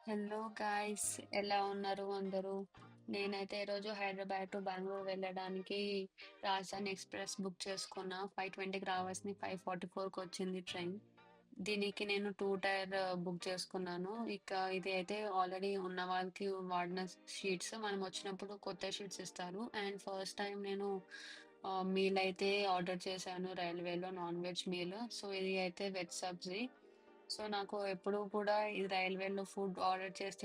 Hello guys, ఎలా ఉన్నారు అందరూ? నేనైతే ఈరోజు హైదరాబాద్ టు బెంగళూరు వెళ్ళడానికి రాజధాని ఎక్స్ప్రెస్ బుక్ చేసుకున్నా. 5:20కి రావాల్సింది 5:44కి వచ్చింది ట్రైన్. దీనికి నేను టూ టైర్ బుక్ చేసుకున్నాను. ఇక ఇది అయితే ఆల్రెడీ ఉన్న వాళ్ళకి వాడిన షీట్స్. మనం వచ్చినప్పుడు కొత్త షీట్స్ ఇస్తారు. అండ్ ఫస్ట్ టైం నేను మీల్ అయితే ఆర్డర్ చేశాను రైల్వేలో, నాన్ వెజ్ మీల్. సో ఇది అయితే వెజ్ సబ్జీ. సో నాకు ఎప్పుడు కూడా ఈ రైల్వేలో ఫుడ్ ఆర్డర్ చేసి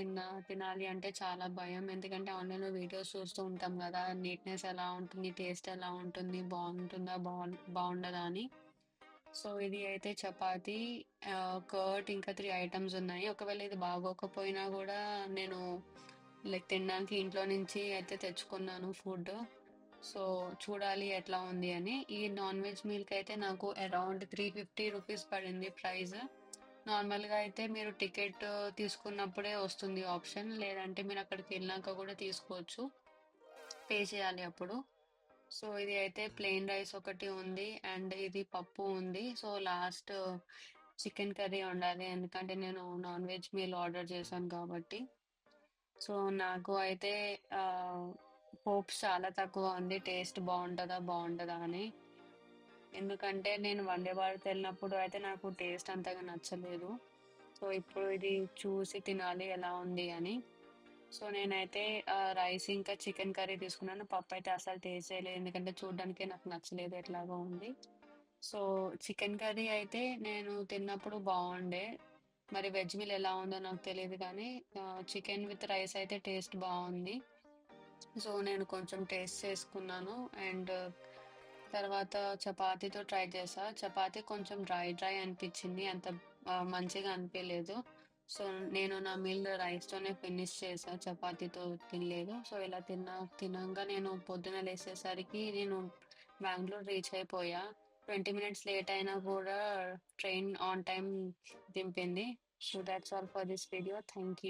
తినాలి అంటే చాలా భయం. ఎందుకంటే ఆన్లైన్లో వీడియోస్ చూస్తూ ఉంటాం కదా, నీట్నెస్ ఎలా ఉంటుంది, టేస్ట్ ఎలా ఉంటుంది, బాగుంటుందా బాగుండదా అని. సో ఇది అయితే చపాతి, కర్డ్, ఇంకా 3 ఐటమ్స్ ఉన్నాయి. ఒకవేళ ఇది బాగోకపోయినా కూడా నేను లైక్ తినడానికి ఇంట్లో నుంచి అయితే తెచ్చుకున్నాను ఫుడ్. సో చూడాలి ఎట్లా ఉంది అని. ఈ నాన్ వెజ్ మీల్కి అయితే నాకు అరౌండ్ 350 రూపీస్ పడింది ప్రైస్. నార్మల్గా అయితే మీరు టికెట్ తీసుకున్నప్పుడే వస్తుంది ఆప్షన్, లేదంటే మీరు అక్కడికి వెళ్ళాక కూడా తీసుకోవచ్చు, పే చేయాలి అప్పుడు. సో ఇది అయితే ప్లెయిన్ రైస్ ఒకటి ఉంది, అండ్ ఇది పప్పు ఉంది. సో లాస్ట్ చికెన్ కర్రీ ఉండాలి, ఎందుకంటే నేను నాన్ వెజ్ మీల్ ఆర్డర్ చేశాను కాబట్టి. సో నాకు అయితే ఆ హోప్స్ చాలా తక్కువ ఉంది, టేస్ట్ బాగుంటుందా బాగుంటుందా అని. ఎందుకంటే నేను వందే భారత్ వెళ్ళినప్పుడు అయితే నాకు టేస్ట్ అంతగా నచ్చలేదు. సో ఇప్పుడు ఇది చూసి తినాలి ఎలా ఉంది అని. సో నేనైతే రైస్ ఇంకా చికెన్ కర్రీ తీసుకున్నాను. పప్పు అయితే అసలు టేస్ట్ చేయలేదు, ఎందుకంటే చూడడానికే నాకు నచ్చలేదు, ఎట్లాగో ఉంది. సో చికెన్ కర్రీ అయితే నేను తిన్నప్పుడు బాగుండే. మరి వెజ్ మీల్ ఎలా ఉందో నాకు తెలియదు, కానీ చికెన్ విత్ రైస్ అయితే టేస్ట్ బాగుంది. సో నేను కొంచెం టేస్ట్ చేసుకున్నాను. అండ్ తర్వాత చపాతీతో ట్రై చేసా. చపాతీ కొంచెం డ్రై డ్రై అనిపించింది, అంత మంచిగా అనిపించలేదు. సో నేను నా మీల్ రైస్తోనే ఫినిష్ చేసా, చపాతీతో తినలేదు. సో ఇలా తినంగా నేను పొద్దున లేచేసరికి నేను బెంగళూరు రీచ్ అయిపోయా. 20 మినిట్స్ లేట్ అయినా కూడా ట్రైన్ ఆన్ టైం దింపింది. So that's all for this video. Thank you.